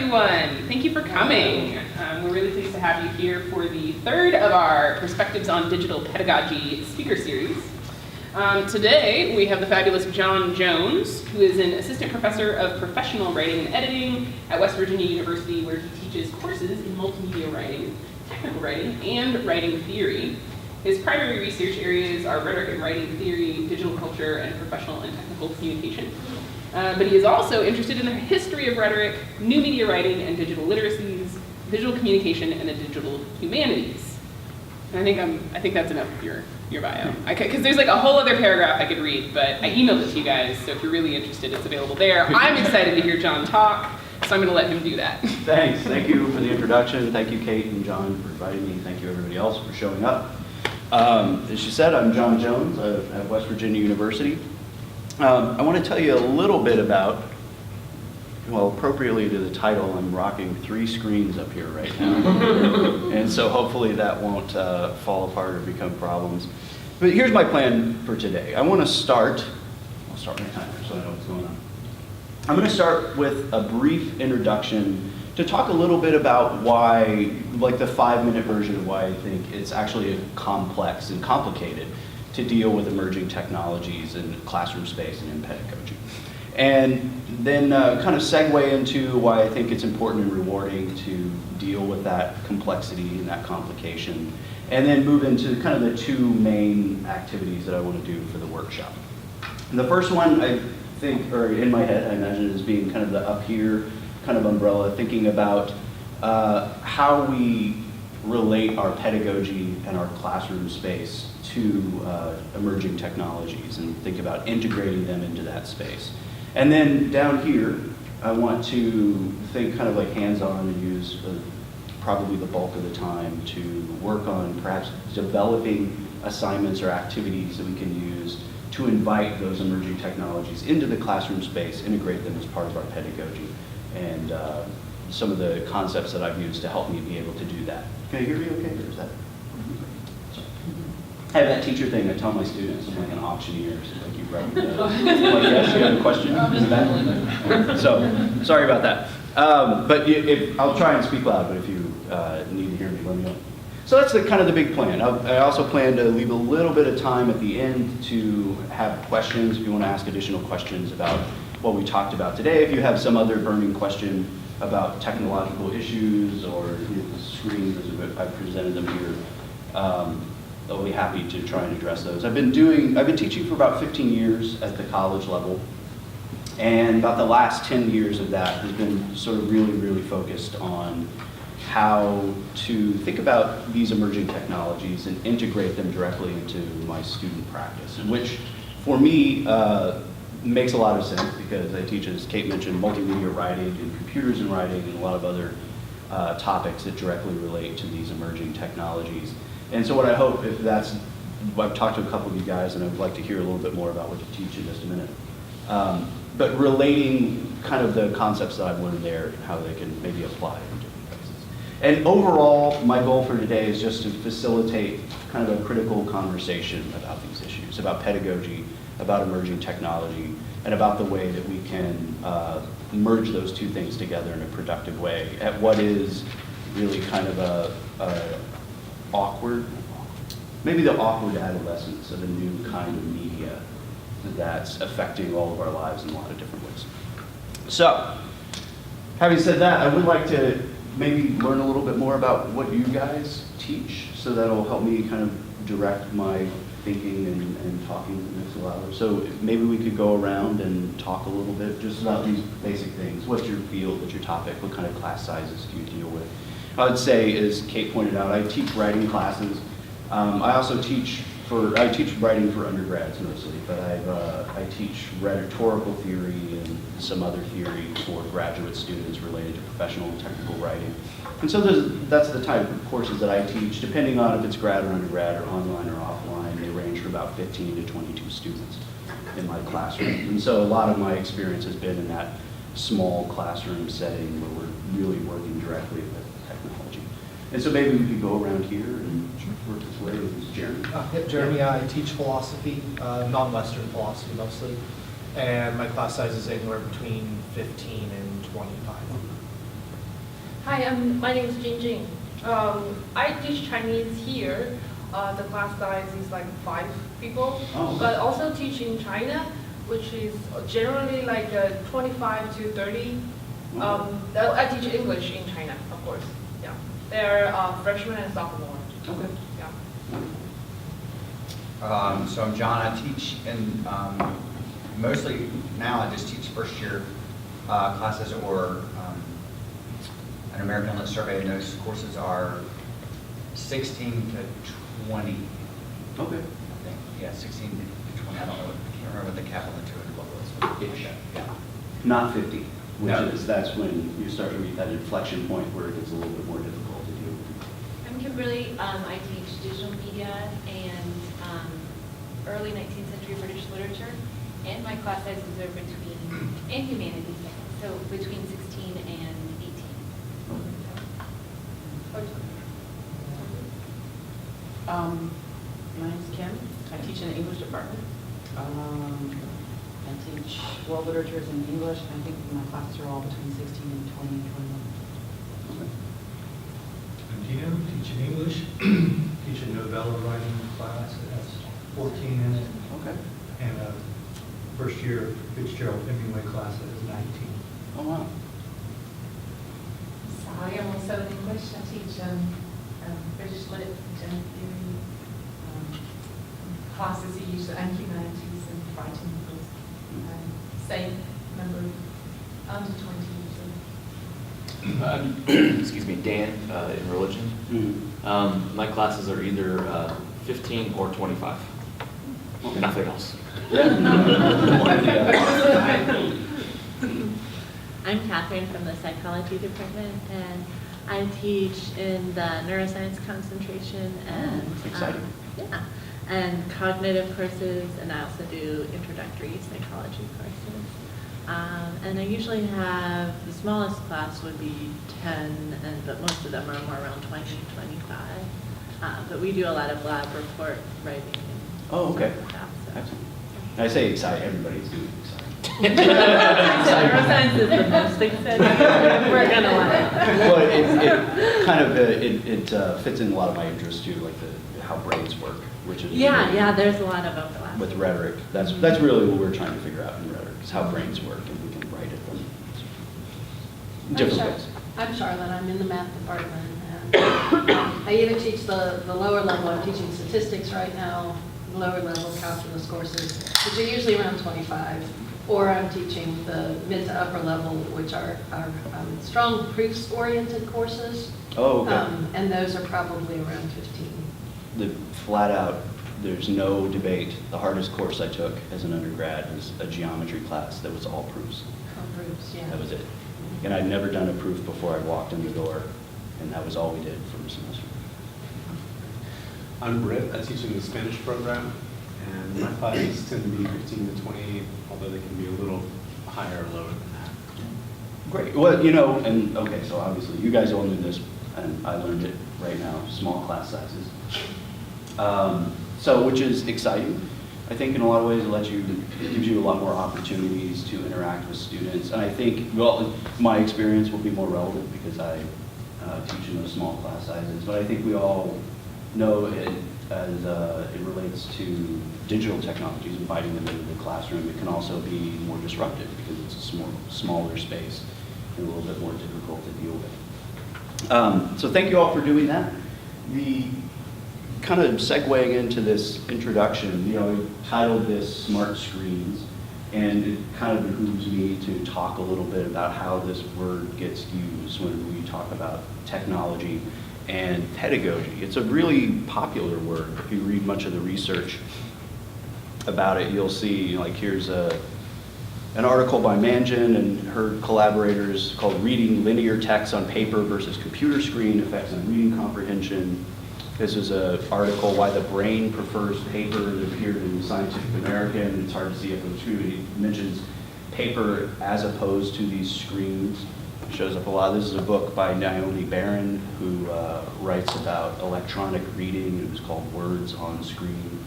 everyone. Thank you for coming. We're really pleased to have you here for the third of our Perspectives on Digital Pedagogy speaker series. Today, we have the fabulous John Jones, who is an assistant professor of professional writing and editing at West Virginia University, where he teaches courses in multimedia writing, technical writing, and writing theory. His primary research areas are rhetoric and writing theory, digital culture, and professional and technical communication. But he is also interested in the history of rhetoric, new media writing and digital literacies, digital communication, and the digital humanities. And I think that's enough of your bio. Because there's like a whole other paragraph I could read, but I emailed it to you guys, so if you're really interested, it's available there. I'm excited to hear John talk, so I'm going to let him do that. Thanks. Thank you for the introduction. Thank you, Kate and John, for inviting me. Thank you, everybody else, for showing up. As she said, I'm John Jones at West Virginia University. I want to tell you a little bit about, well, appropriately to the title, I'm rocking 3 screens up here right now. And so hopefully that won't fall apart or become problems. But here's my plan for today. I'll start my timer so I know what's going on. I'm going to start with a brief introduction to talk a little bit about why, like the 5-minute version of why I think it's actually complex and complicated to deal with emerging technologies in classroom space and in pedagogy. And then kind of segue into why I think it's important and rewarding to deal with that complexity and that complication. And then move into kind of the 2 main activities that I want to do for the workshop. And the first one, I think, or in my head, I imagine it as being kind of the up here kind of umbrella, thinking about how we relate our pedagogy and our classroom space to emerging technologies and think about integrating them into that space. And then down here, I want to think kind of like hands-on and use probably the bulk of the time to work on perhaps developing assignments or activities that we can use to invite those emerging technologies into the classroom space, integrate them as part of our pedagogy, and some of the concepts that I've used to help me be able to do that. Can you hear me okay, or is that? I have that teacher thing I tell my students, I'm like an auctioneer, so I keep writing it down. Like, yes, you have a question? So, sorry about that. But I'll try and speak loud, but if you need to hear me, let me know. So that's kind of the big plan. I also plan to leave a little bit of time at the end to have questions, if you want to ask additional questions about what we talked about today. If you have some other burning question about technological issues or the screens as I presented them here, I'll be happy to try and address those. I've been teaching for about 15 years at the college level, and about the last 10 years of that has been sort of really focused on how to think about these emerging technologies and integrate them directly into my student practice, which for me makes a lot of sense because I teach, as Kate mentioned, multimedia writing and computers and writing and a lot of other topics that directly relate to these emerging technologies. And so what I hope, if that's, I've talked to a couple of you guys and I'd like to hear a little bit more about what you teach in just a minute. But relating kind of the concepts that I've learned there and how they can maybe apply in different places. And overall, my goal for today is just to facilitate kind of a critical conversation about these issues, about pedagogy, about emerging technology, and about the way that we can merge those 2 things together in a productive way at what is really kind of a maybe the awkward adolescence of a new kind of media that's affecting all of our lives in a lot of different ways. So, having said that, I would like to maybe learn a little bit more about what you guys teach, so that'll help me kind of direct my thinking and talking in the next little hour. So maybe we could go around and talk a little bit just about these basic things. What's your field? What's your topic? What kind of class sizes do you deal with? I would say, as Kate pointed out, I teach writing classes. I also teach writing for undergrads mostly, but I teach rhetorical theory and some other theory for graduate students related to professional and technical writing. And so that's the type of courses that I teach, depending on if it's grad or undergrad or online or offline. They range from about 15 to 22 students in my classroom. And so a lot of my experience has been in that small classroom setting where we're really working directly with technology. And so maybe we could go around here and work this way with Jeremy. Jeremy, I teach philosophy, non-Western philosophy mostly, and my class size is anywhere between 15 and 25. Hi, my name is Jing Jing. I teach Chinese here. The class size is like 5 people, Oh, okay. but also teach in China, which is generally like 25 to 30. I teach English in China, of course. Yeah, they're freshmen and sophomore. Okay. Yeah. So I'm John. I teach in mostly now. I just teach first year classes or an American Lit Survey, and those courses are 16 to 20. Okay. I think, yeah, 16 to 20. I don't know. I can't remember what the cap on the 200 level is. Ish. Yeah. Not 50, which No. is, that's when you start to reach that inflection point where it gets a little bit more difficult to deal with. I'm Kimberly. I teach digital media and early 19th century British literature, and my class sizes are between, and humanities, so between 16 and 18. My name's Kim. I teach in the English department. I teach world literatures in English, and I think my classes are all between 16 and 20 and 21. I'm Dino, teaching English, teach a novella writing class, that's 14 in it, Okay. and a first year Fitzgerald Hemingway class that is 19. Oh, wow. So I am also in English. I teach British Lit, Gender Theory, classes are usually and humanities and writing novels. Same number of under 20 usually. Excuse me, Dan, in religion. Mhm. My classes are either 15 or 25. Okay. Nothing else. I'm Catherine from the psychology department, and I teach in the neuroscience concentration and exciting. yeah, and cognitive courses, and I also do introductory psychology courses. And I usually have, the smallest class would be 10, but most of them are more around 20, 25. But we do a lot of lab report writing. And Oh, okay. stuff like that, so. Excellent. I say exciting, everybody's doing exciting. Neuroscience is the most exciting. We're gonna want it. Well, it kind of, it fits in a lot of my interests too, like how brains work, which is. Yeah, there's a lot of overlap. With rhetoric. That's really what we're trying to figure out in rhetoric, is how brains work, and we can write it from different ways. I'm Charlotte. I'm in the math department. And I either teach the lower level, I'm teaching statistics right now, lower level calculus courses, which are usually around 25, or I'm teaching the mid to upper level, which are strong proofs-oriented courses. Oh, okay. And those are probably around 15. Flat out, there's no debate. The hardest course I took as an undergrad was a geometry class that was all proofs. Proofs, yeah. That was it. And I'd never done a proof before I walked in the door, and that was all we did for a semester. I'm Britt. I teach in the Spanish program, and my classes tend to be 15 to 20, although they can be a little higher or lower than that. Great. Well, and okay, so obviously you guys all knew this, and I learned it right now, small class sizes. So, which is exciting. I think in a lot of ways it gives you a lot more opportunities to interact with students. And I think, well, my experience will be more relevant because I teach in those small class sizes. But I think we all know it as it relates to digital technologies, inviting them into the classroom. It can also be more disruptive because it's a smaller space and a little bit more difficult to deal with. So thank you all for doing that. The kind of segueing into this introduction, we titled this Smart Screens, and it kind of behooves me to talk a little bit about how this word gets used when we talk about technology and pedagogy. It's a really popular word. If you read much of the research about it, you'll see, like, here's an article by Manjin and her collaborators called Reading Linear Text on Paper versus Computer Screen, Effects on Reading Comprehension. This is an article, Why the Brain Prefers Paper, that appeared in Scientific American. It's hard to see if it's true. He mentions paper as opposed to these screens. It shows up a lot. This is a book by Naomi Barron, who writes about electronic reading. It was called Words on Screen.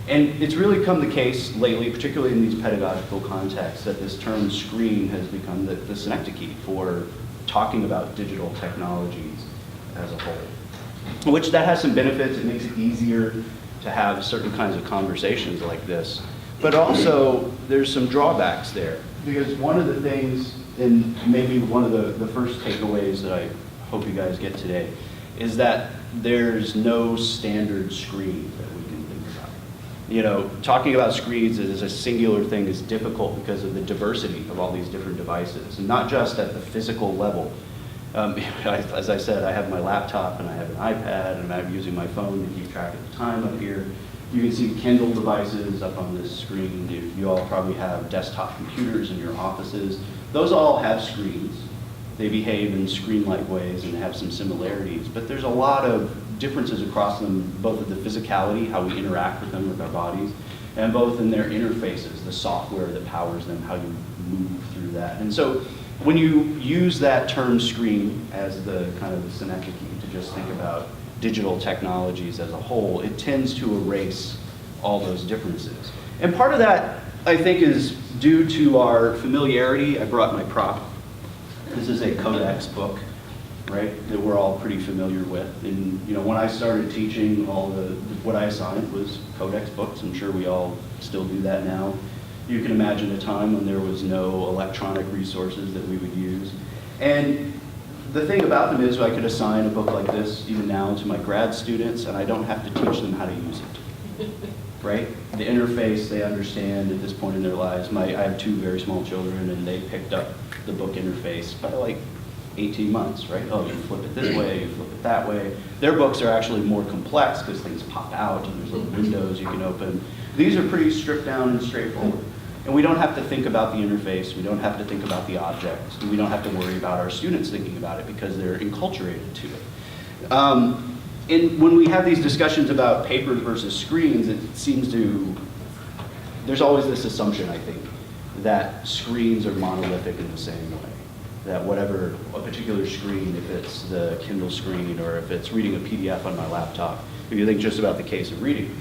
And it's really come the case lately, particularly in these pedagogical contexts, that this term screen has become the synecdoche for talking about digital technologies as a whole. Which that has some benefits. It makes it easier to have certain kinds of conversations like this. But also, there's some drawbacks there. Because one of the things, and maybe one of the first takeaways that I hope you guys get today, is that there's no standard screen that we can think about. You know, talking about screens as a singular thing is difficult because of the diversity of all these different devices, and not just at the physical level. As I said, I have my laptop and I have an iPad and I'm using my phone to keep track of the time up here. You can see Kindle devices up on this screen. You all probably have desktop computers in your offices. Those all have screens. They behave in screen-like ways and have some similarities, but there's a lot of differences across them, both of the physicality, how we interact with them with our bodies, and both in their interfaces, the software that powers them, how you move through that. And so when you use that term screen as the kind of the synecdoche to just think about digital technologies as a whole, it tends to erase all those differences. And part of that, I think, is due to our familiarity. I brought my prop. This is a Codex book, right, that we're all pretty familiar with. And you know, when I started teaching, what I assigned was Codex books. I'm sure we all still do that now. You can imagine a time when there was no electronic resources that we would use. And the thing about them is I could assign a book like this even now to my grad students, and I don't have to teach them how to use it, right? The interface they understand at this point in their lives. I have 2 very small children, and they picked up the book interface by like 18 months, right? Oh, you flip it this way, you flip it that way. Their books are actually more complex because things pop out and there's little windows you can open. These are pretty stripped down and straightforward. And we don't have to think about the interface, we don't have to think about the objects, and we don't have to worry about our students thinking about it because they're enculturated to it. And when we have these discussions about papers versus screens, it seems to, there's always this assumption, I think, that screens are monolithic in the same way. That whatever, a particular screen, if it's the Kindle screen or if it's reading a PDF on my laptop, if you think just about the case of reading,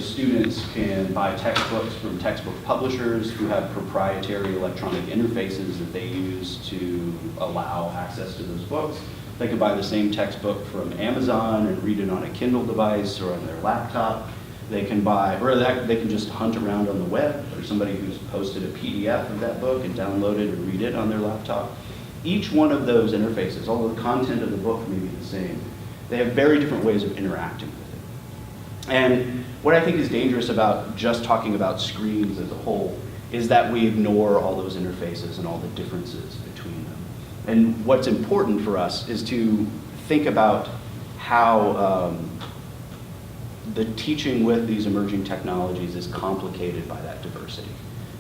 students can buy textbooks from textbook publishers who have proprietary electronic interfaces that they use to allow access to those books. They can buy the same textbook from Amazon and read it on a Kindle device or on their laptop. They can buy, or they can just hunt around on the web. There's somebody who's posted a PDF of that book and download it and read it on their laptop. Each one of those interfaces, although the content of the book may be the same, they have very different ways of interacting with it. And what I think is dangerous about just talking about screens as a whole is that we ignore all those interfaces and all the differences between them. And what's important for us is to think about how the teaching with these emerging technologies is complicated by that diversity.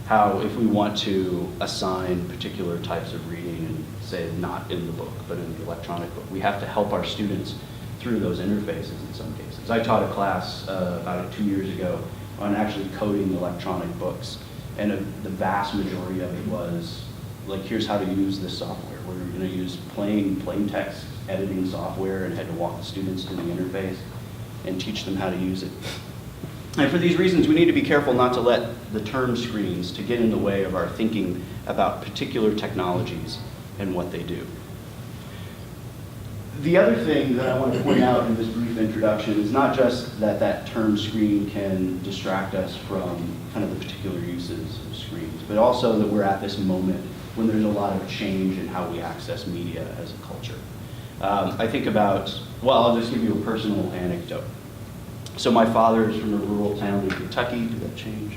How if we want to assign particular types of reading and say not in the book, but in the electronic book, we have to help our students through those interfaces in some cases. I taught a class about 2 years ago on actually coding electronic books, and the vast majority of it was like, here's how to use this software. We're going to use plain text editing software, and had to walk the students through the interface and teach them how to use it. And for these reasons, we need to be careful not to let the term screens to get in the way of our thinking about particular technologies and what they do. The other thing that I want to point out in this brief introduction is not just that that term screen can distract us from kind of the particular uses of screens, but also that we're at this moment when there's a lot of change in how we access media as a culture. I think about, well, I'll just give you a personal anecdote. So my father is from a rural town in Kentucky. Did that change?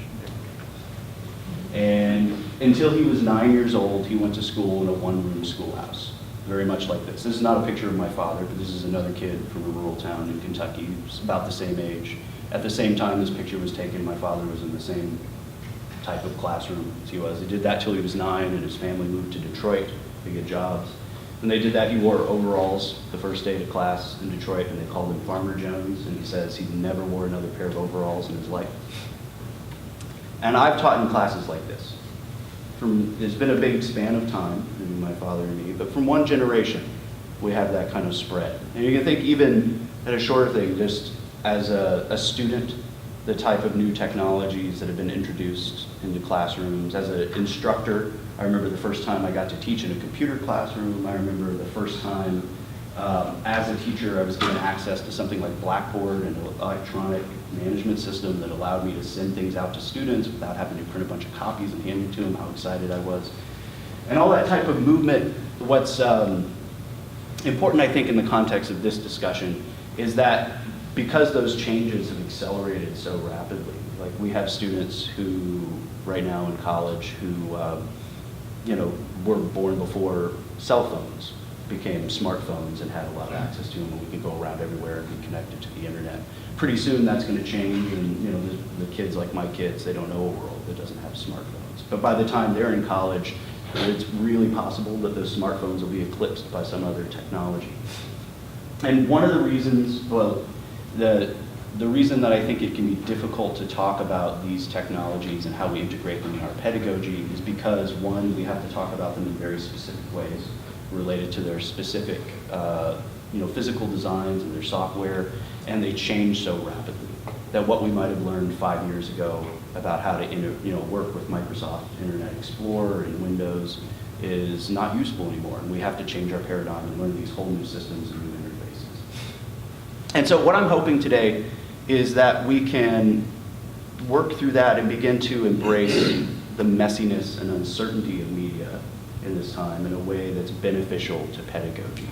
And until he was 9 years old, he went to school in a one-room schoolhouse, very much like this. This is not a picture of my father, but this is another kid from a rural town in Kentucky. He was about the same age. At the same time this picture was taken, my father was in the same type of classroom as he was. He did that till he was 9, and his family moved to Detroit to get jobs. When they did that, he wore overalls the first day to class in Detroit, and they called him Farmer Jones, and he says he never wore another pair of overalls in his life. And I've taught in classes like this. There's been a big span of time, between my father and me, but from one generation, we have that kind of spread. And you can think even at a shorter thing, just as a student the type of new technologies that have been introduced into classrooms. As an instructor, I remember the first time I got to teach in a computer classroom. I remember the first time as a teacher I was given access to something like Blackboard and an electronic management system that allowed me to send things out to students without having to print a bunch of copies and hand them to them, how excited I was. And all that type of movement, what's important, I think, in the context of this discussion is that because those changes have accelerated so rapidly, like we have students who, right now in college, who were born before cell phones became smartphones and had a lot of access to them, and we could go around everywhere and be connected to the internet. Pretty soon that's going to change, and the kids like my kids, they don't know a world that doesn't have smartphones. But by the time they're in college, it's really possible that those smartphones will be eclipsed by some other technology. And one of the reasons, well, the reason that I think it can be difficult to talk about these technologies and how we integrate them in our pedagogy is because, one, we have to talk about them in very specific ways related to their specific physical designs and their software, and they change so rapidly that what we might have learned 5 years ago about how to work with Microsoft Internet Explorer and Windows is not useful anymore, and we have to change our paradigm and learn these whole new systems and new interfaces. And so what I'm hoping today is that we can work through that and begin to embrace the messiness and uncertainty of media in this time in a way that's beneficial to pedagogy,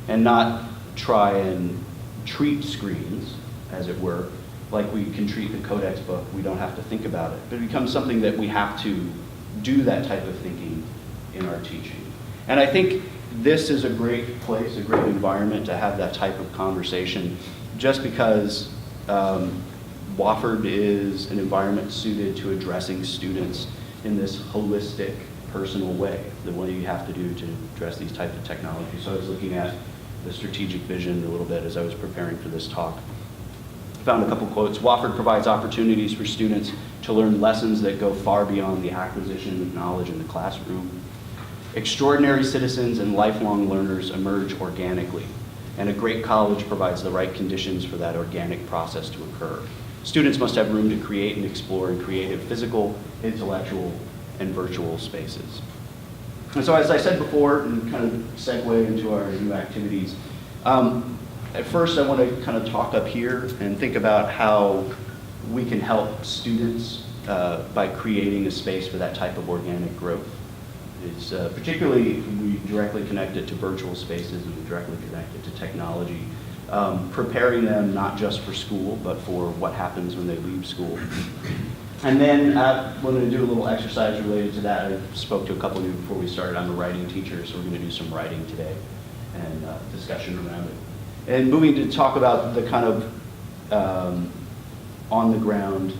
and not try and treat screens, as it were, like we can treat the codex book. We don't have to think about it, but it becomes something that we have to do that type of thinking in our teaching. And I think this is a great place, a great environment to have that type of conversation, just because Wofford is an environment suited to addressing students in this holistic, personal way, the way you have to do to address these types of technologies. So I was looking at the strategic vision a little bit as I was preparing for this talk. Found a couple quotes. Wofford provides opportunities for students to learn lessons that go far beyond the acquisition of knowledge in the classroom. Extraordinary citizens and lifelong learners emerge organically, and a great college provides the right conditions for that organic process to occur. Students must have room to create and explore in creative, physical, intellectual, and virtual spaces. And so, as I said before, and kind of segue into our new activities, at first I want to kind of talk up here and think about how we can help students by creating a space for that type of organic growth. It's particularly, we directly connect it to virtual spaces and we directly connect it to technology, preparing them not just for school, but for what happens when they leave school. And then we're going to do a little exercise related to that. I spoke to a couple of you before we started. I'm a writing teacher, so we're going to do some writing today and discussion around it. And moving to talk about the kind of on the ground,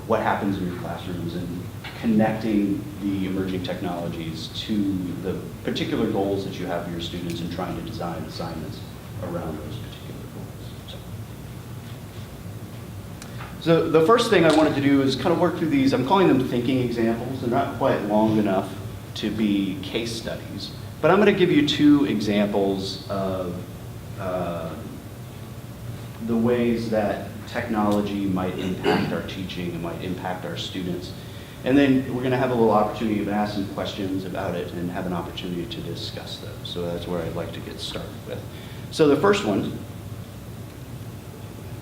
what happens in your classrooms and connecting the emerging technologies to the particular goals that you have for your students and trying to design assignments around those particular goals. So the first thing I wanted to do is kind of work through these. I'm calling them thinking examples. They're not quite long enough to be case studies, but I'm going to give you 2 examples of the ways that technology might impact our teaching and might impact our students. And then we're going to have a little opportunity to ask some questions about it and have an opportunity to discuss those. So that's where I'd like to get started with. So the first one,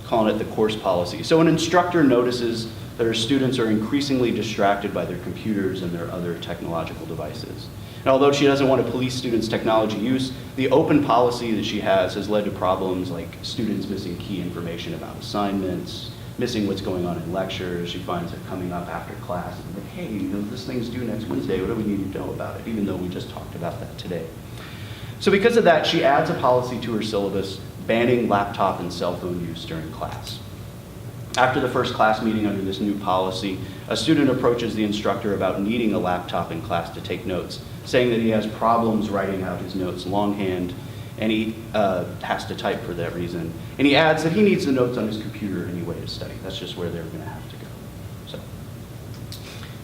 calling it the course policy. So an instructor notices that her students are increasingly distracted by their computers and their other technological devices. And although she doesn't want to police students' technology use, the open policy that she has led to problems like students missing key information about assignments, missing what's going on in lectures. She finds it coming up after class, and like, hey, this thing's due next Wednesday. What do we need to know about it? Even though we just talked about that today. So because of that, she adds a policy to her syllabus banning laptop and cell phone use during class. After the first class meeting under this new policy, a student approaches the instructor about needing a laptop in class to take notes, saying that he has problems writing out his notes longhand, and he has to type for that reason. And he adds that he needs the notes on his computer anyway to study. That's just where they're going to have to go.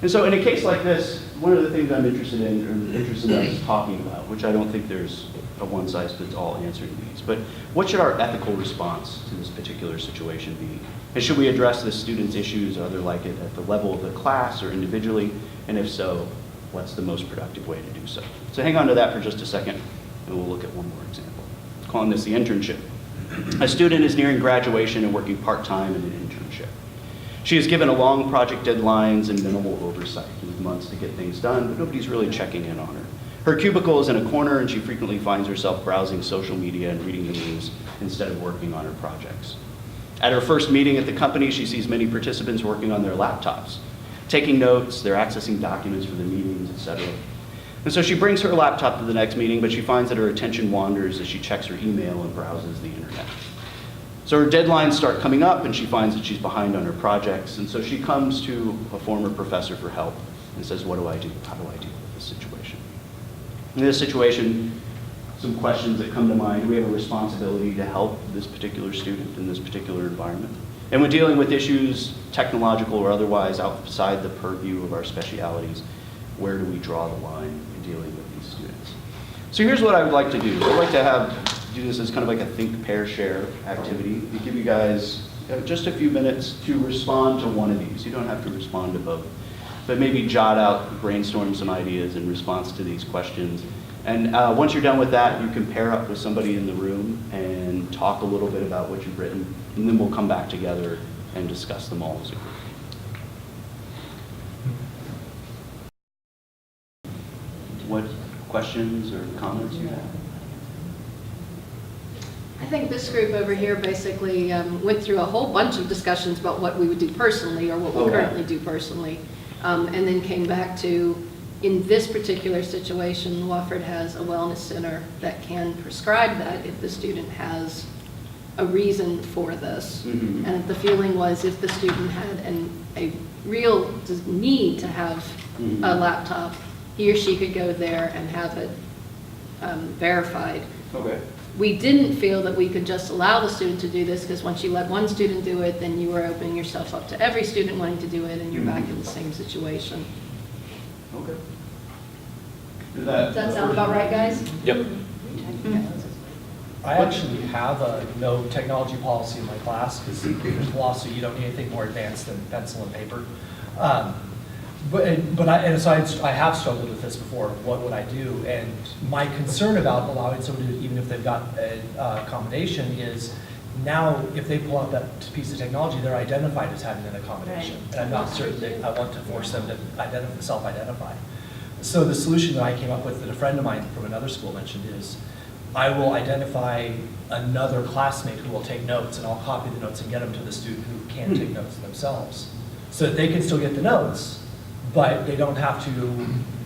And so in a case like this, one of the things I'm interested in us talking about, which I don't think there's a one-size-fits-all answer to these, but what should our ethical response to this particular situation be? And should we address the student's issues or other like it at the level of the class or individually? And if so, what's the most productive way to do so? So hang on to that for just a second, and we'll look at one more example. Calling this the internship. A student is nearing graduation and working part-time in an internship. She is given a long project deadlines and minimal oversight with months to get things done, but nobody's really checking in on her. Her cubicle is in a corner and she frequently finds herself browsing social media and reading the news instead of working on her projects. At her first meeting at the company, she sees many participants working on their laptops, taking notes, they're accessing documents for the meetings, etc. And so she brings her laptop to the next meeting, but she finds that her attention wanders as she checks her email and browses the internet. So her deadlines start coming up and she finds that she's behind on her projects. And so she comes to a former professor for help and says, what do I do? How do I deal with this situation? In this situation, some questions that come to mind. We have a responsibility to help this particular student in this particular environment. And when dealing with issues, technological or otherwise, outside the purview of our specialities, where do we draw the line in dealing with these students? So here's what I would like to do. I'd like to do this as kind of like a think, pair, share activity. We give you guys just a few minutes to respond to one of these. You don't have to respond to both, but maybe jot out, brainstorm some ideas in response to these questions. And once you're done with that, you can pair up with somebody in the room and talk a little bit about what you've written, and then we'll come back together and discuss them all as a group. What questions or comments you have? I think this group over here basically went through a whole bunch of discussions about what we would do personally or what we currently do personally, and then came back to, in this particular situation, Wofford has a wellness center that can prescribe that if the student has a reason for this. Mm-hmm. And the feeling was if the student had a real need to have a laptop, he or she could go there and have it verified. Okay. We didn't feel that we could just allow the student to do this, because once you let one student do it, then you are opening yourself up to every student wanting to do it, and you're back in the same situation. Okay. Does that sound about right, guys? Yep. I actually have a no technology policy in my class, because in philosophy, you don't need anything more advanced than pencil and paper. I have struggled with this before. What would I do? And my concern about allowing someone to, even if they've got an accommodation, is now if they pull out that piece of technology, they're identified as having an accommodation. Right. And I'm not certain that I want to force them to self-identify. So the solution that I came up with that a friend of mine from another school mentioned is, I will identify another classmate who will take notes, and I'll copy the notes and get them to the student who can't take notes themselves, so that they can still get the notes, but they don't have to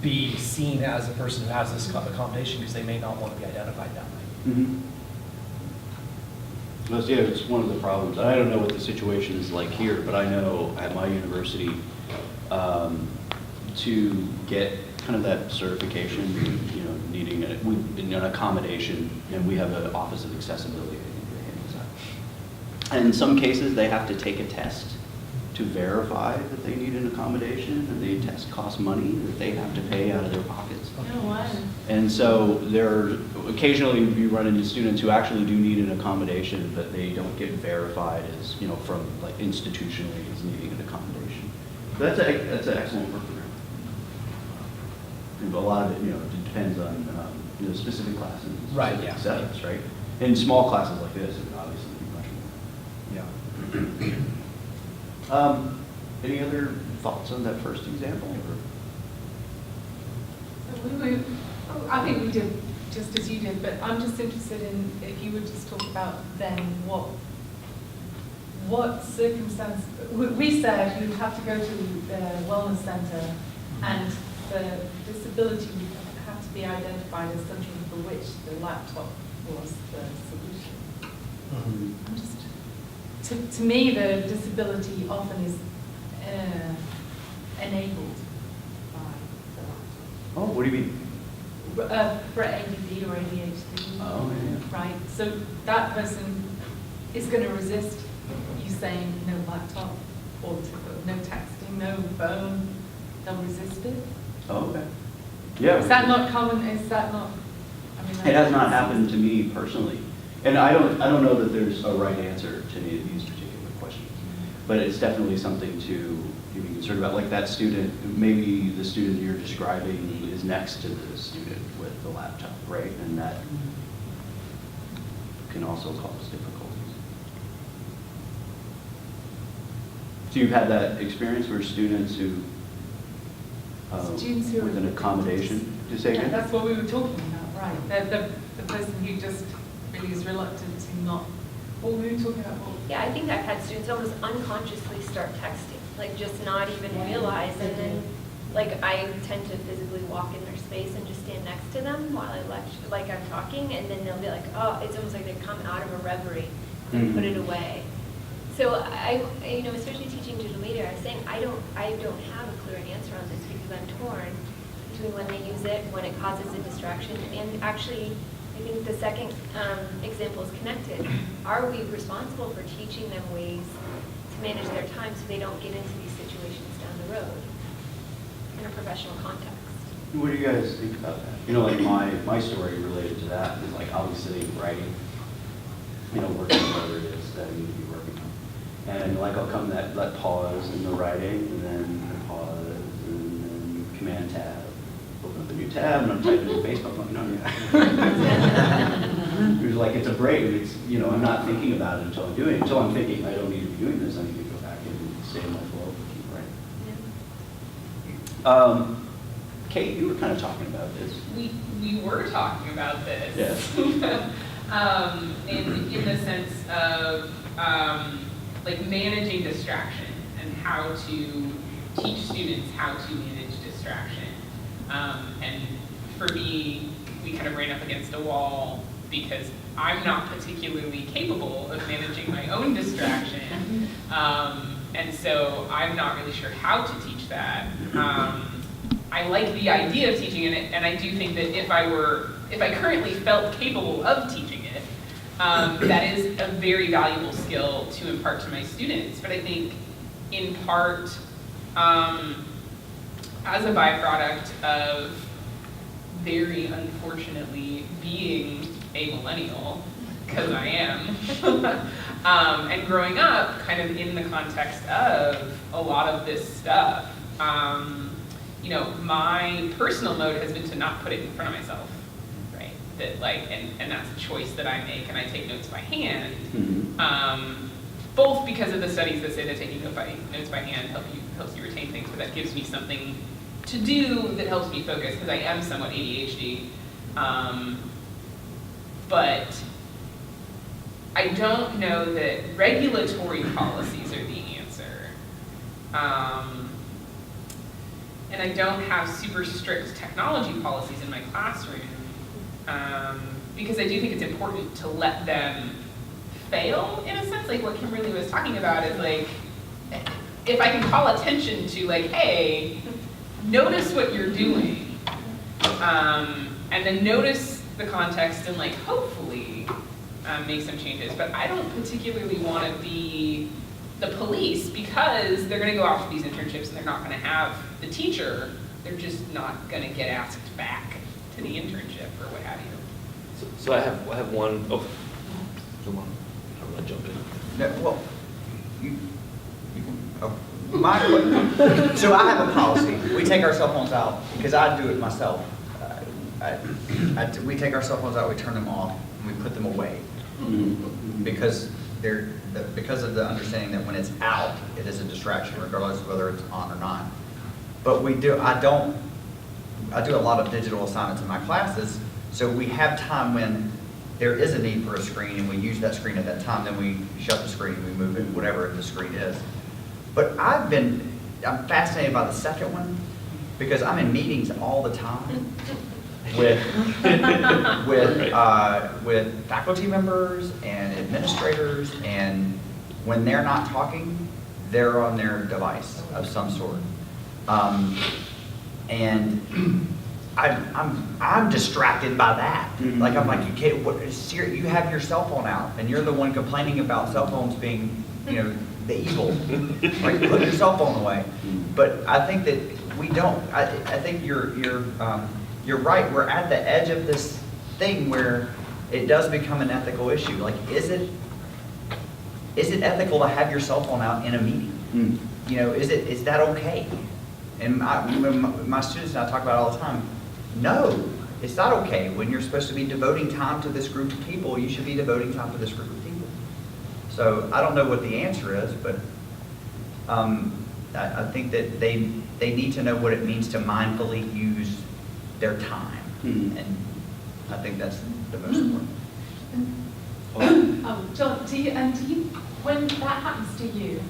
be seen as a person who has this accommodation, because they may not want to be identified that way. Mm-hmm. Well, yeah, it's one of the problems. I don't know what the situation is like here, but I know at my university, to get kind of that certification, you know, needing an accommodation, and we have an Office of Accessibility, I think, that handles that. And in some cases, they have to take a test to verify that they need an accommodation, and the test costs money that they have to pay out of their pockets. No way. And so occasionally you run into students who actually do need an accommodation, but they don't get verified as, you know, from like institutionally as needing an accommodation. But that's an excellent work program. And a lot of it, you know, depends on specific classes, Right, specific yeah. setups, right? In small classes like this, it would obviously be much more. Yeah. Any other thoughts on that first example? I think we did just as you did, but I'm just interested in if you would just talk about then what circumstance, we said you have to go to the wellness center and the disability would have to be identified as something for which the laptop was the solution. Mm-hmm. I'm just, to me, the disability often is enabled by the laptop. Oh, what do you mean? For ADD or ADHD. Oh, yeah. Right, so that person is going to resist you saying no laptop or no texting, no phone. They'll resist it. Oh, okay. Yeah. Is that not common? Is that not? I mean, It has not happened to me personally. And I don't know that there's a right answer to any of these particular questions. But it's definitely something to be concerned about. Like that student, maybe the student you're describing is next to the student with the laptop, right? And that can also cause difficulties. So you've had that experience where students who, Students who with an accommodation, to say Yeah, again? that's what we were talking about, right? The person who just really is reluctant to not. What were we talking about? Yeah, I think I've had students almost unconsciously start texting, like just not even realize, and then, like, I tend to physically walk in their space and just stand next to them while I lecture, like I'm talking, and then they'll be like, oh, it's almost like they come out of a reverie and put it away. So especially teaching digital media, I was saying I don't have a clear answer on this because I'm torn between when they use it, when it causes a distraction, and actually, I think the second example is connected. Are we responsible for teaching them ways to manage their time so they don't get into these situations down the road in a professional context? What do you guys think about that? Like my story related to that is like I'll be sitting writing, working on whatever it is that I need to be working on. And like I'll come that pause in the writing, and then I pause, and then Command Tab, open up a new tab, and I'm typing in Facebook. I'm like, no, It was like it's a break. It's I'm not thinking about it until I'm doing it. Until I'm thinking I don't need to be doing this. I need to go back and stay in my flow and keep writing. Kate, you were kind of talking about this. We were talking about this. Yes. In the sense of like managing distraction and how to teach students how to manage distraction. And for me, we kind of ran up against a wall because I'm not particularly capable of managing my own distraction. And so I'm not really sure how to teach that. I like the idea of teaching it, and I do think that if I currently felt capable of teaching it, that is a very valuable skill to impart to my students. But I think in part, as a byproduct of very unfortunately being a millennial, because I am, and growing up kind of in the context of a lot of this stuff, my personal mode has been to not put it in front of myself, right? That and that's a choice that I make, and I take notes by hand, both because of the studies that say that taking notes by hand helps you retain things, but that gives me something to do that helps me focus, because I am somewhat ADHD. But I don't know that regulatory policies are the answer. And I don't have super strict technology policies in my classroom, because I do think it's important to let them fail, in a sense. Like what Kimberly was talking about is like, if I can call attention to like, hey, notice what you're doing, and then notice the context and like hopefully make some changes. But I don't particularly want to be the police, because they're going to go off to these internships and they're not going to have the teacher. They're just not going to get asked back to the internship or what have you. So I have one. Oh, come on. I'm going to jump in. No, well, you can, so I have a policy. We take our cell phones out, because I do it myself. We take our cell phones out, we turn them off, and we put them away. Because of the understanding that when it's out, it is a distraction, regardless of whether it's on or not. But I do a lot of digital assignments in my classes, so we have time when there is a need for a screen, and we use that screen at that time, then we shut the screen, we move it, whatever the screen is. But I'm fascinated by the second one, because I'm in meetings all the time with faculty members and administrators, and when they're not talking, they're on their device of some sort. And I'm distracted by that. Like I'm like, you can't. You have your cell phone out, and you're the one complaining about cell phones being, the evil. Like put your cell phone away. But I think that we don't. I think you're right. We're at the edge of this thing where it does become an ethical issue. Like, is it ethical to have your cell phone out in a meeting? Mm. You know, is that okay? And my students and I talk about it all the time. No, it's not okay. When you're supposed to be devoting time to this group of people, you should be devoting time to this group of people. So I don't know what the answer is, but I think that they need to know what it means to mindfully use their time. Mm. And I think that's the most important. John, when that happens to you,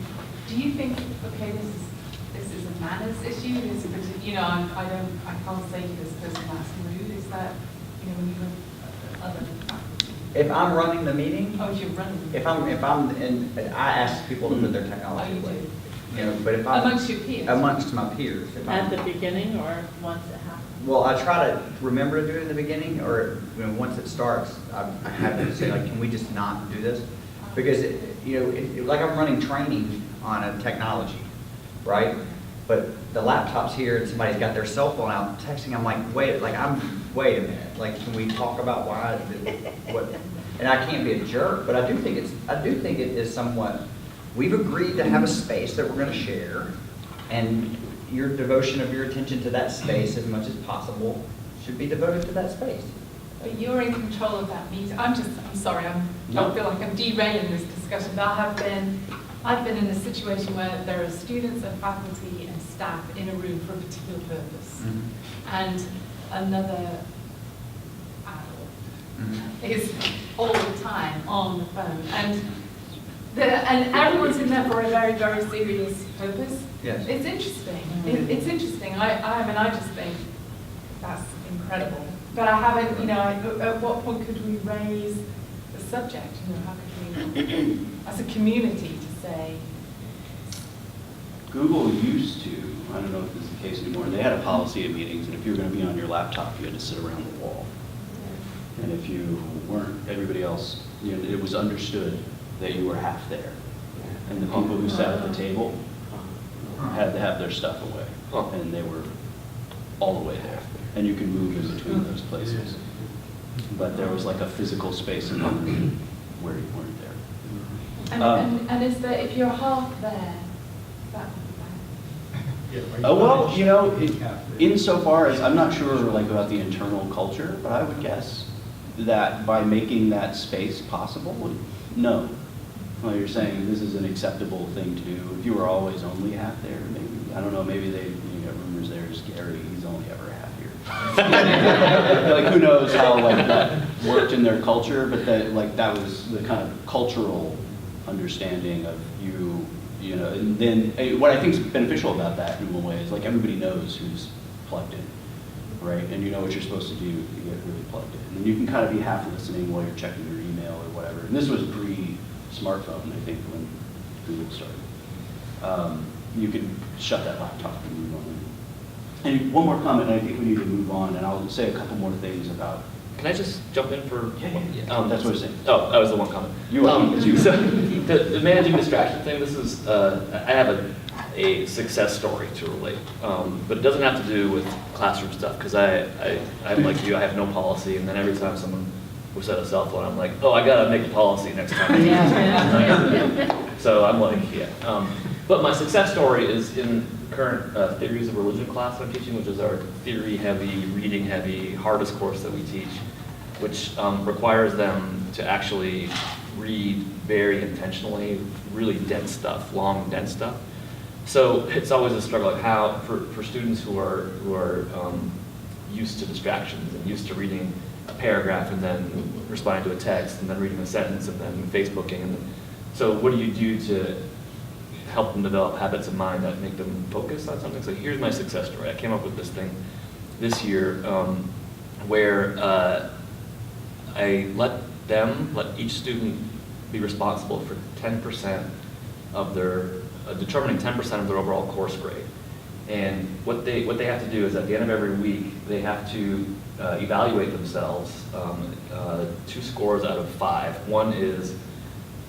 do you think, okay, this is a manners issue? This is, you know, I can't say to this person that's rude. Is that, you know, when you have other faculty? If I'm running the meeting, Oh, you're running. if I'm in, I ask people to put their technology Oh, you away. do. You know, but if I'm Amongst your peers? amongst my peers, if At I'm, the beginning or once it happens? well, I try to remember to do it in the beginning, or once it starts, I have to say, like, can we just not do this? Because like I'm running training on a technology, right? But the laptop's here and somebody's got their cell phone out texting. I'm like, wait a minute. Like, can we talk about why? What? And I can't be a jerk, but I do think it is somewhat. We've agreed to have a space that we're going to share, and your devotion of your attention to that space as much as possible should be devoted to that space. But you're in control of that meeting. I'm sorry, I feel like I'm derailing this discussion, but I've been in a situation where there are students and faculty and staff in a room for a particular purpose. Mm-hmm. And another adult Mm-hmm. is all the time on the phone. And everyone's in there for a very, very serious purpose. Yes. It's interesting. It's interesting. I just think that's incredible. But I haven't, you know, at what point could we raise the subject? You know, how could we, as a community, to say, Google used to, I don't know if this is the case anymore, they had a policy at meetings, and if you were going to be on your laptop, you had to sit around the wall. And if you weren't, everybody else, you know, it was understood that you were half there. And the people who sat at the table had to have their stuff away, and they were all the way there. And you can move in between those places. But there was like a physical space in between where you weren't there. and is there, if you're half there, that would be bad? Well, you know, insofar as, I'm not sure like about the internal culture, but I would guess that by making that space possible, no. Well, you're saying this is an acceptable thing to do. If you were always only half there, maybe, I don't know, maybe you got rumors there's Gary, he's only ever half here. Like, who knows how like that worked in their culture, but that was the kind of cultural understanding of you know, and then what I think is beneficial about that in one way is like everybody knows who's plugged in, right? And you know what you're supposed to do to get really plugged in. And you can kind of be half listening while you're checking your email or whatever. And this was pre-smartphone, I think, when Google started. You could shut that laptop and move on. And one more comment, and I think we need to move on, and I'll say a couple more things about. Can I just jump in for? That's what I was saying. Oh, that was the one comment. So the managing distraction thing. This is I have a success story to relate, but it doesn't have to do with classroom stuff because I'm like you. I have no policy, and then every time someone was at a cell phone, I'm like, oh, I gotta make a policy next time. So I'm like, yeah. But my success story is in current theories of religion class I'm teaching, which is our theory-heavy, reading-heavy, hardest course that we teach, which requires them to actually read very intentionally, really dense stuff, long, dense stuff. So it's always a struggle, like how for students who are used to distractions and used to reading a paragraph and then responding to a text and then reading a sentence and then Facebooking. And then, so what do you do to help them develop habits of mind that make them focus on something? So here's my success story. I came up with this thing this year where I let each student be responsible for 10% of their, determining 10% of their overall course grade. And what they have to do is at the end of every week, they have to evaluate themselves 2 scores out of 5. One is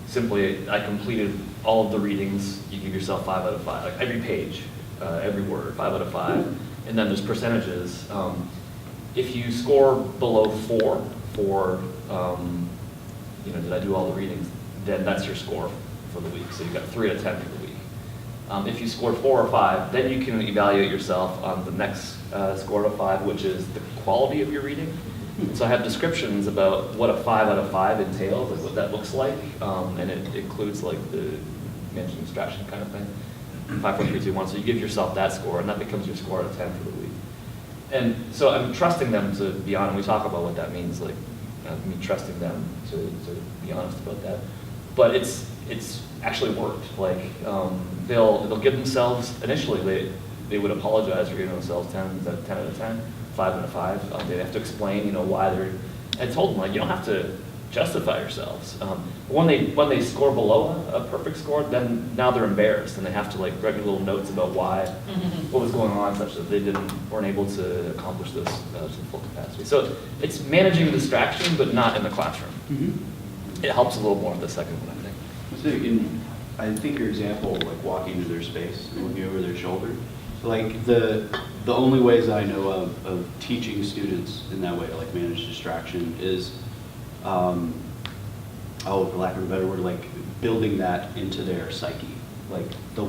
simply, I completed all of the readings. You give yourself 5 out of 5, like every page. every word, 5 out of 5. And then there's percentages. If you score below 4 for, did I do all the readings, then that's your score for the week. So you've got 3 out of 10 for the week. If you scored 4 or 5, then you can evaluate yourself on the next score of 5, which is the quality of your reading. So I have descriptions about what a 5 out of 5 entails, like what that looks like, and it includes like the managing distraction kind of thing. 5, 4, 3, 2, 1. So you give yourself that score, and that becomes your score out of 10 for the week. And so I'm trusting them to be honest. We talk about what that means, like me trusting them to be honest about that. But it's actually worked. Like they'll give themselves initially they would apologize for giving themselves 10 out of 10, 5 out of 5. They have to explain why they're. I told them like you don't have to justify yourselves. When they score below a perfect score, then now they're embarrassed and they have to like write me little notes about what was going on, such that they weren't able to accomplish this to the full capacity. So it's managing distraction, but not in the classroom. It helps a little more with the second one, I think. I think your example, like walking into their space and looking over their shoulder, like the only ways I know of teaching students in that way, like manage distraction, is, for lack of a better word, like building that into their psyche. Like the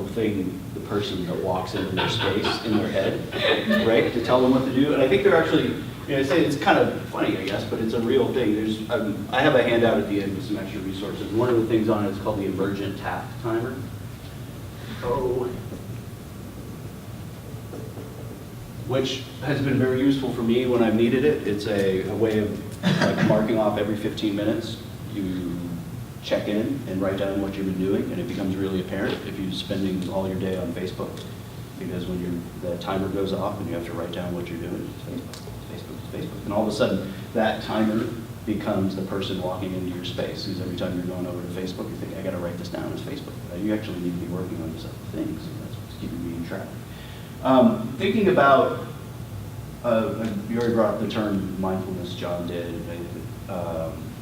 person that walks into their space in their head, right, to tell them what to do. And I think they're actually, I say it's kind of funny, I guess, but it's a real thing. I have a handout at the end with some extra resources. One of the things on it is called the emergent task timer. Which has been very useful for me when I've needed it. It's a way of like marking off every 15 minutes. You check in and write down what you've been doing, and it becomes really apparent if you're spending all your day on Facebook. Because when the timer goes off and you have to write down what you're doing, it's Facebook. And all of a sudden, that timer becomes the person walking into your space. Because every time you're going over to Facebook, you think, I got to write this down as Facebook. You actually need to be working on these other things, and that's what's keeping me in track. Thinking about, you already brought up the term mindfulness, John did,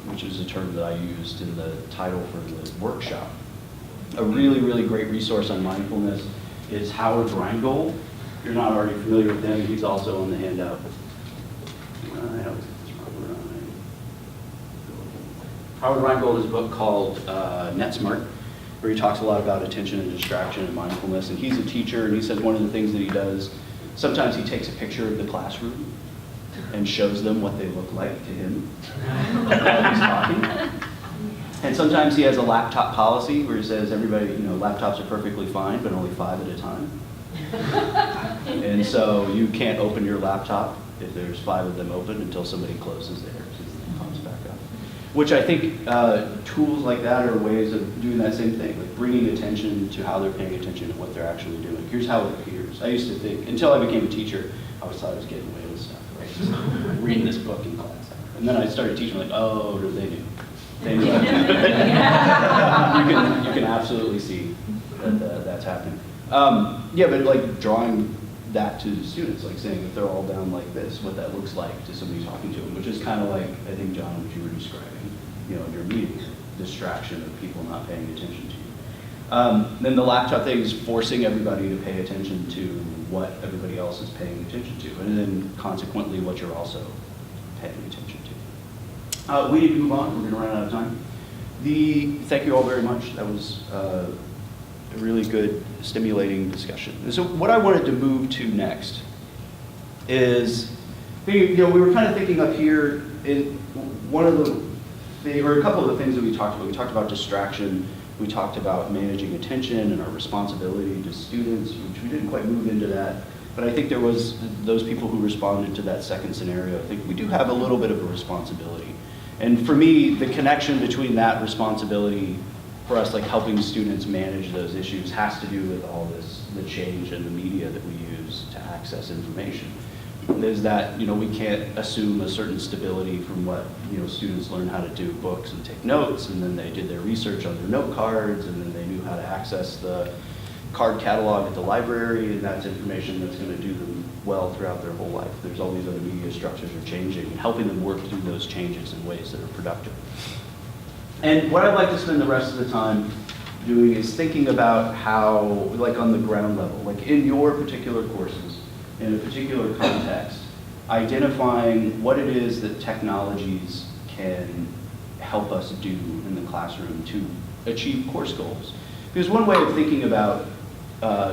which is a term that I used in the title for the workshop. A really, really great resource on mindfulness is Howard Rheingold. If you're not already familiar with him, he's also on the handout. Howard Rheingold has a book called NetSmart, where he talks a lot about attention and distraction and mindfulness. And he's a teacher, and he says one of the things that he does, sometimes he takes a picture of the classroom and shows them what they look like to him while he's talking. And sometimes he has a laptop policy where he says, everybody, laptops are perfectly fine, but only 5 at a time. And so you can't open your laptop if there's 5 of them open until somebody closes theirs and comes back up. Which I think tools like that are ways of doing that same thing, like bringing attention to how they're paying attention to what they're actually doing. Here's how it appears. I used to think, until I became a teacher, I always thought I was getting away with stuff, right? Just reading this book in class. And then I started teaching, like, oh, they knew. They knew. You can absolutely see that that's happening. But like drawing that to students, like saying if they're all down like this, what that looks like to somebody talking to them, which is kind of like, I think, John, what you were describing, in your meeting, distraction of people not paying attention to you. Then the laptop thing is forcing everybody to pay attention to what everybody else is paying attention to, and then consequently what you're also paying attention to. We need to move on. We're going to run out of time. Thank you all very much. That was a really good, stimulating discussion. So what I wanted to move to next is, we were kind of thinking up here, a couple of the things that we talked about. We talked about distraction. We talked about managing attention and our responsibility to students, which we didn't quite move into that. But I think there was those people who responded to that second scenario. I think we do have a little bit of a responsibility. And for me, the connection between that responsibility for us, like helping students manage those issues, has to do with all this, the change in the media that we use to access information. There's that, we can't assume a certain stability from what, students learn how to do books and take notes, and then they did their research on their note cards, and then they knew how to access the card catalog at the library, and that's information that's going to do them well throughout their whole life. There's all these other media structures are changing, and helping them work through those changes in ways that are productive. And what I'd like to spend the rest of the time doing is thinking about how, like on the ground level, like in your particular courses, in a particular context, identifying what it is that technologies can help us do in the classroom to achieve course goals. Because one way of thinking about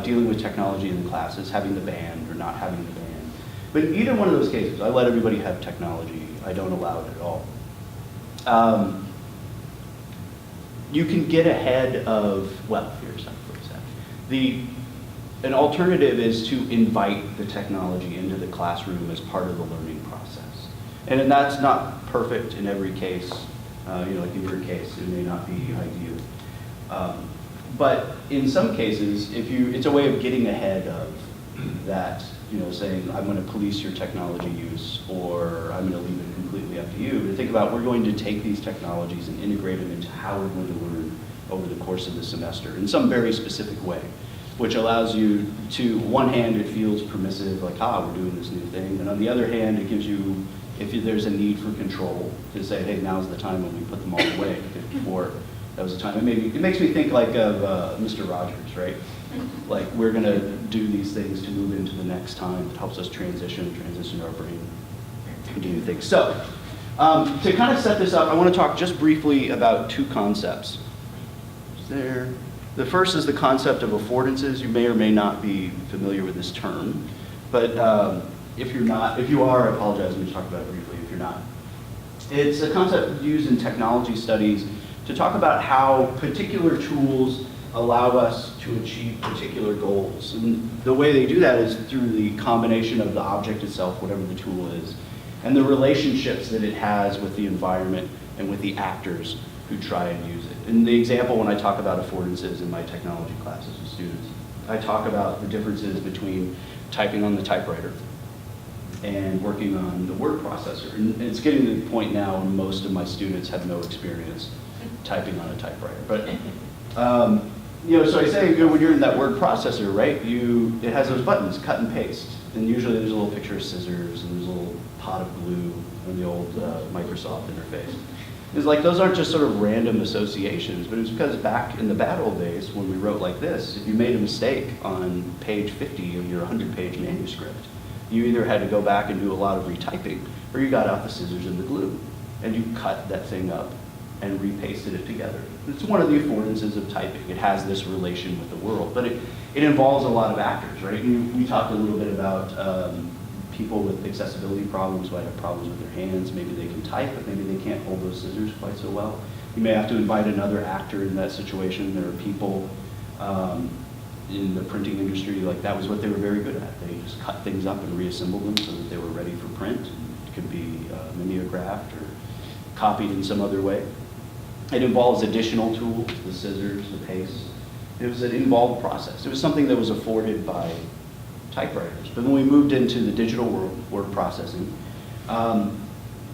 dealing with technology in the class is having the band or not having the band. But in either one of those cases, I let everybody have technology. I don't allow it at all. You can get ahead of, well, here's how to phrase that. An alternative is to invite the technology into the classroom as part of the learning process. And that's not perfect in every case. Like in your case, it may not be ideal. But in some cases, it's a way of getting ahead of that, saying, I'm going to police your technology use, or I'm going to leave it completely up to you. To think about, we're going to take these technologies and integrate them into how we're going to learn over the course of the semester in some very specific way, which allows you to, one hand, it feels permissive, like, we're doing this new thing. And on the other hand, it gives you, there's a need for control, to say, hey, now's the time when we put them all away, because before that was the time. It makes me think like of Mr. Rogers, right? Like, we're going to do these things to move into the next time. It helps us transition our brain and do new things. So, to kind of set this up, I want to talk just briefly about two concepts. The first is the concept of affordances. You may or may not be familiar with this term, but if you are, I apologize, let me talk about it briefly if you're not. It's a concept used in technology studies to talk about how particular tools allow us to achieve particular goals. And the way they do that is through the combination of the object itself, whatever the tool is, and the relationships that it has with the environment and with the actors who try and use it. And the example when I talk about affordances in my technology classes with students, I talk about the differences between typing on the typewriter and working on the word processor. And it's getting to the point now when most of my students have no experience typing on a typewriter. But so I say, when you're in that word processor, right, it has those buttons, cut and paste. And usually there's a little picture of scissors and there's a little pot of glue on the old Microsoft interface. It's like those aren't just sort of random associations, but it's because back in the bad old days when we wrote like this, if you made a mistake on page 50 of your 100-page manuscript, you either had to go back and do a lot of retyping, or you got out the scissors and the glue, and you cut that thing up and repasted it together. It's one of the affordances of typing. It has this relation with the world, but it involves a lot of actors, right? We talked a little bit about people with accessibility problems who have problems with their hands. Maybe they can type, but maybe they can't hold those scissors quite so well. You may have to invite another actor in that situation. There are people in the printing industry, like that was what they were very good at. They just cut things up and reassembled them so that they were ready for print. It could be mimeographed or copied in some other way. It involves additional tools, the scissors, the paste. It was an involved process. It was something that was afforded by typewriters. But when we moved into the digital world, word processing, a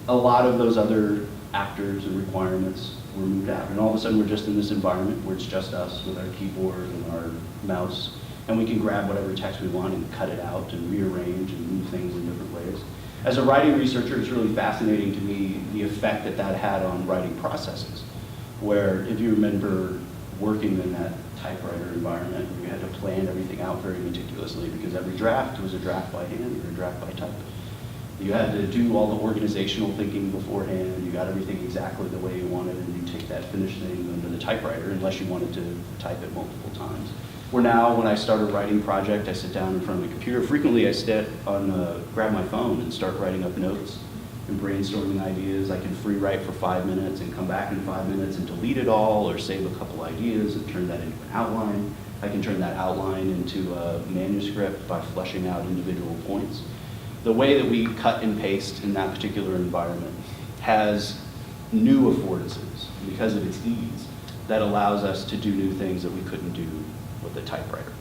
lot of those other actors and requirements were moved out. And all of a sudden we're just in this environment where it's just us with our keyboard and our mouse, and we can grab whatever text we want and cut it out and rearrange and move things in different ways. As a writing researcher, it's really fascinating to me the effect that that had on writing processes, where if you remember working in that typewriter environment, you had to plan everything out very meticulously because every draft was a draft by hand or a draft by type. You had to do all the organizational thinking beforehand. You got everything exactly the way you wanted, and you take that finished thing under the typewriter unless you wanted to type it multiple times. Where now, when I start a writing project, I sit down in front of the computer. Frequently, I grab my phone and start writing up notes and brainstorming ideas. I can free write for 5 minutes and come back in 5 minutes and delete it all or save a couple ideas and turn that into an outline. I can turn that outline into a manuscript by fleshing out individual points. The way that we cut and paste in that particular environment has new affordances because of its ease that allows us to do new things that we couldn't do with a typewriter.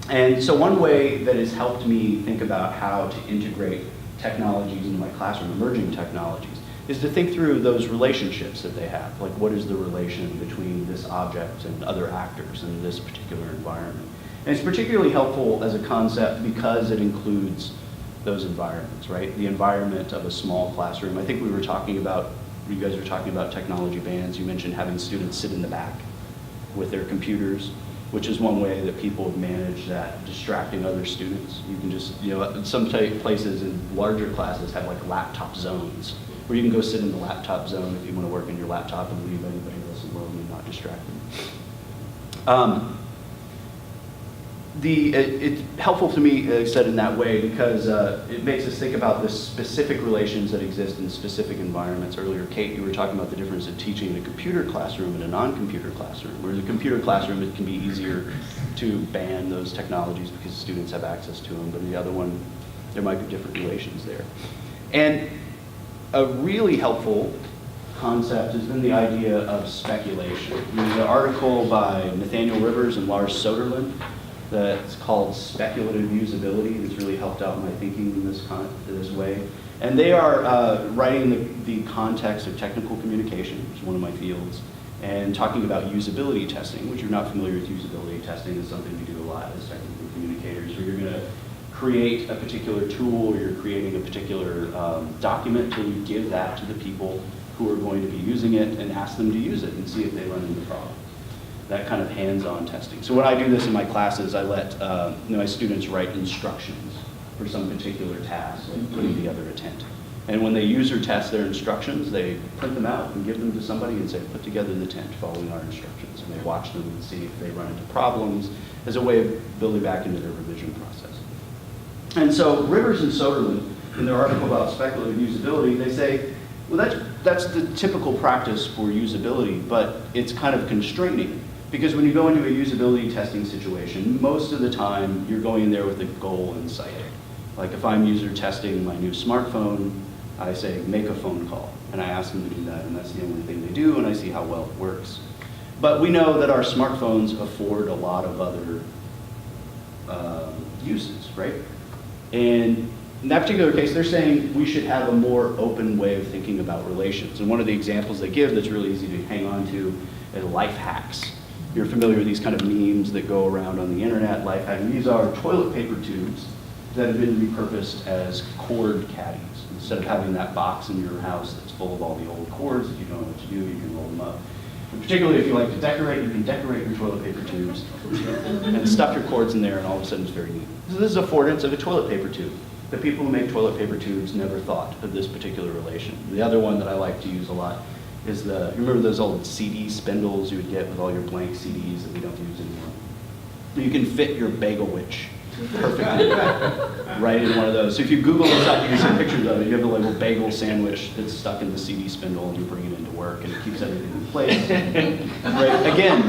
And so one way that has helped me think about how to integrate technologies into my classroom, emerging technologies, is to think through those relationships that they have. Like, what is the relation between this object and other actors in this particular environment? And it's particularly helpful as a concept because it includes those environments, right? The environment of a small classroom. I think you guys were talking about technology bands. You mentioned having students sit in the back. with their computers, which is one way that people have managed that, distracting other students. You can just, some places in larger classes have like laptop zones, where you can go sit in the laptop zone if you want to work on your laptop and leave anybody else alone and not distract them. It's helpful to me, as I said, in that way, because it makes us think about the specific relations that exist in specific environments. Earlier, Kate, you were talking about the difference of teaching in a computer classroom and a non-computer classroom. Where in a computer classroom, it can be easier to ban those technologies because students have access to them, but in the other one, there might be different relations there. And a really helpful concept has been the idea of speculation. There's an article by Nathaniel Rivers and Lars Soderlund that's called Speculative Usability that's really helped out my thinking in this way. And they are writing the context of technical communication, which is one of my fields, and talking about usability testing, which you're not familiar with usability testing is something we do a lot as technical communicators, where you're going to create a particular tool or you're creating a particular document and you give that to the people who are going to be using it and ask them to use it and see if they run into problems. That kind of hands-on testing. So when I do this in my classes, I let my students write instructions for some particular task, like putting together a tent. And when they user test their instructions, they print them out and give them to somebody and say, put together the tent following our instructions. And they watch them and see if they run into problems as a way of building back into their revision process. And so Rivers and Soderlund, in their article about speculative usability, they say, well, that's the typical practice for usability, but it's kind of constraining. Because when you go into a usability testing situation, most of the time you're going in there with a goal in sight. Like if I'm user testing my new smartphone, I say, make a phone call. And I ask them to do that, and that's the only thing they do, and I see how well it works. But we know that our smartphones afford a lot of other uses, right? And in that particular case, they're saying we should have a more open way of thinking about relations. And one of the examples they give that's really easy to hang on to is life hacks. You're familiar with these kind of memes that go around on the internet, life hacking. These are toilet paper tubes that have been repurposed as cord caddies. Instead of having that box in your house that's full of all the old cords, if you don't know what to do, you can roll them up. And particularly if you like to decorate, you can decorate your toilet paper tubes and stuff your cords in there, and all of a sudden it's very neat. So this is affordance of a toilet paper tube. The people who make toilet paper tubes never thought of this particular relation. The other one that I like to use a lot is you remember those old CD spindles you would get with all your blank CDs that we don't use anymore? You can fit your Bagel Witch perfectly right in one of those. So if you Google this up, you can see pictures of it. You have the little bagel sandwich that's stuck in the CD spindle, and you bring it into work, and it keeps everything in place. Right? Again,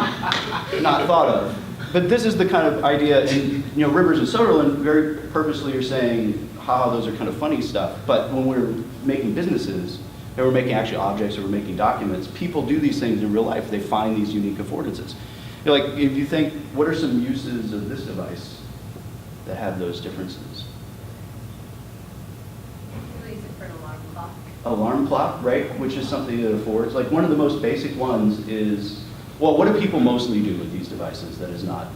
not thought of. But this is the kind of idea, and Rivers and Soderlund very purposely are saying, haha, those are kind of funny stuff. But when we're making businesses, and we're making actually objects, or we're making documents, people do these things in real life. They find these unique affordances. Like, if you think, what are some uses of this device that have those differences? We use it for an alarm clock. Alarm clock, right? Which is something that affords. Like, one of the most basic ones is, well, what do people mostly do with these devices that is not?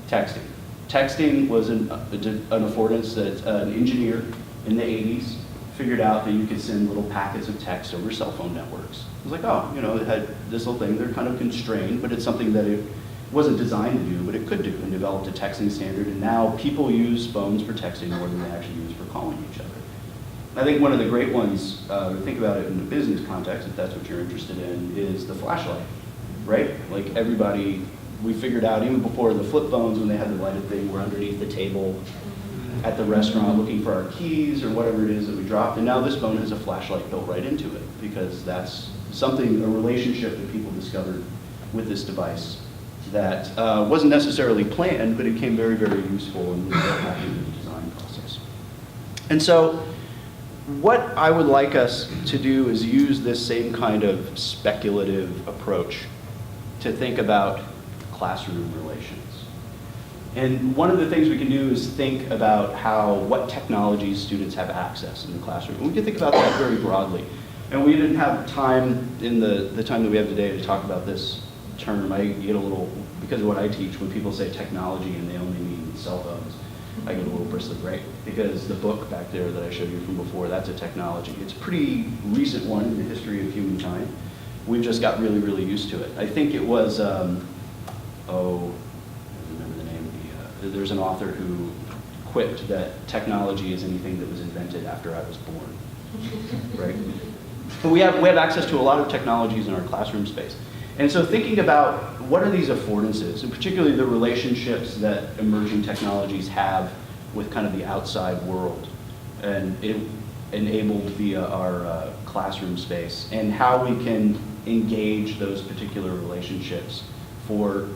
Texting. Texting was an affordance that an engineer in the 80s figured out that you could send little packets of text over cell phone networks. It was like, oh, it had this little thing. They're kind of constrained, but it's something that it wasn't designed to do, but it could do, and developed a texting standard. And now people use phones for texting more than they actually use for calling each other. I think one of the great ones, think about it in a business context, if that's what you're interested in, is the flashlight, right? Like everybody, we figured out even before the flip phones, when they had the lighted thing, we're underneath the table at the restaurant looking for our keys or whatever it is that we dropped. And now this phone has a flashlight built right into it, because that's something, a relationship that people discovered with this device that wasn't necessarily planned, but it became very, very useful and was very happy with the design process. And so what I would like us to do is use this same kind of speculative approach to think about classroom relations. And one of the things we can do is think about what technologies students have access in the classroom. And we can think about that very broadly. And we didn't have time in the time that we have today to talk about this term. I get a little, because of what I teach, when people say technology and they only mean cell phones, I get a little bristly, right? Because the book back there that I showed you from before, that's a technology. It's a pretty recent one in the history of humankind. we've just got really, really used to it. I think it was, I don't remember the name, there's an author who quipped that technology is anything that was invented after I was born, right? But we have access to a lot of technologies in our classroom space. And so thinking about what are these affordances, and particularly the relationships that emerging technologies have with kind of the outside world, and it enabled via our classroom space, and how we can engage those particular relationships for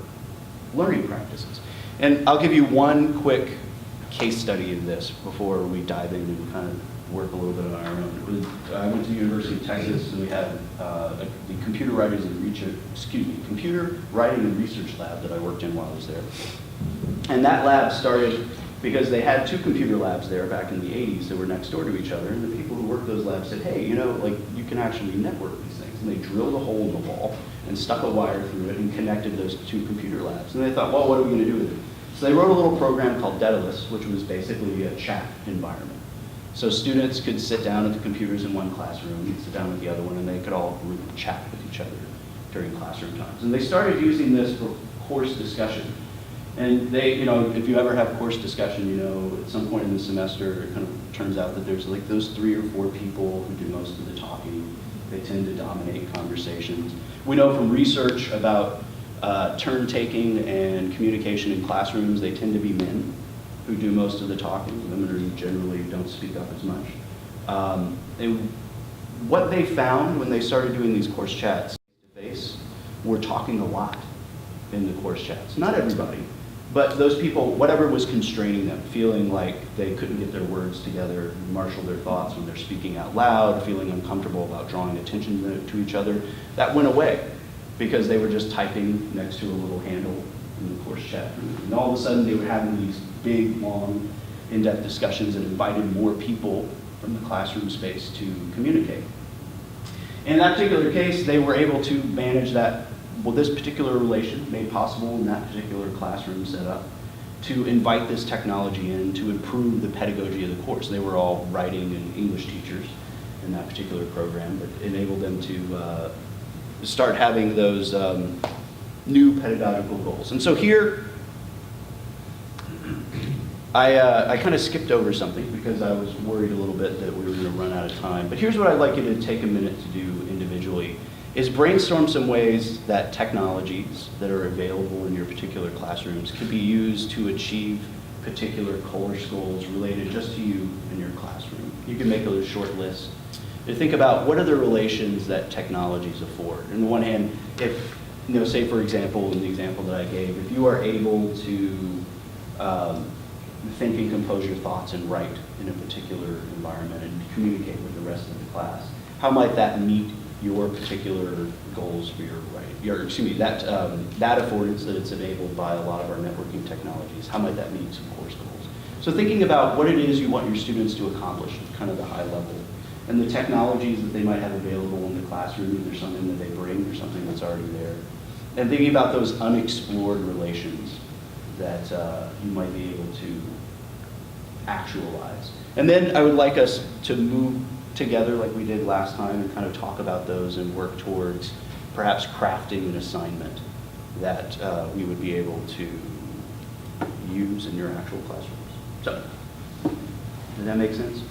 learning practices. And I'll give you one quick case study of this before we dive in and kind of work a little bit on our own. I went to the University of Texas, and we had the computer writing and research lab that I worked in while I was there. And that lab started because they had two computer labs there back in the 80s that were next door to each other, and the people who worked those labs said, hey, you know, like, you can actually network these things. And they drilled a hole in the wall and stuck a wire through it and connected those two computer labs. And they thought, well, what are we going to do with it? So they wrote a little program called Daedalus, which was basically a chat environment. So students could sit down at the computers in one classroom, sit down with the other one, and they could all group chat with each other during classroom times. And they started using this for course discussion. And they, you know, if you ever have course discussion, you know, at some point in the semester, it kind of turns out that there's like those 3 or 4 people who do most of the talking. They tend to dominate conversations. We know from research about turn taking and communication in classrooms, they tend to be men who do most of the talking. Women generally don't speak up as much. And what they found when they started doing these course chats face-to-face were talking a lot in the course chats. Not everybody, but those people, whatever was constraining them, feeling like they couldn't get their words together, marshal their thoughts when they're speaking out loud, feeling uncomfortable about drawing attention to each other, that went away because they were just typing next to a little handle in the course chat room. And all of a sudden they were having these big, long, in-depth discussions and invited more people from the classroom space to communicate. In that particular case, they were able to manage that, well, this particular relation made possible in that particular classroom setup to invite this technology in to improve the pedagogy of the course. They were all writing and English teachers in that particular program, but enabled them to start having those new pedagogical goals. And so here, I kind of skipped over something because I was worried a little bit that we were going to run out of time. But here's what I'd like you to take a minute to do individually, is brainstorm some ways that technologies that are available in your particular classrooms could be used to achieve particular course goals related just to you and your classroom. You can make a short list. To think about what are the relations that technologies afford. On the one hand, if, you know, say for example, in the example that I gave, if you are able to think and compose your thoughts and write in a particular environment and communicate with the rest of the class, how might that meet your particular goals for your writing? That affordance that it's enabled by a lot of our networking technologies, how might that meet some course goals? So thinking about what it is you want your students to accomplish at kind of the high level, and the technologies that they might have available in the classroom, either something that they bring or something that's already there. And thinking about those unexplored relations that you might be able to actualize. And then I would like us to move together like we did last time and kind of talk about those and work towards perhaps crafting an assignment that we would be able to use in your actual classrooms. So, does that make sense?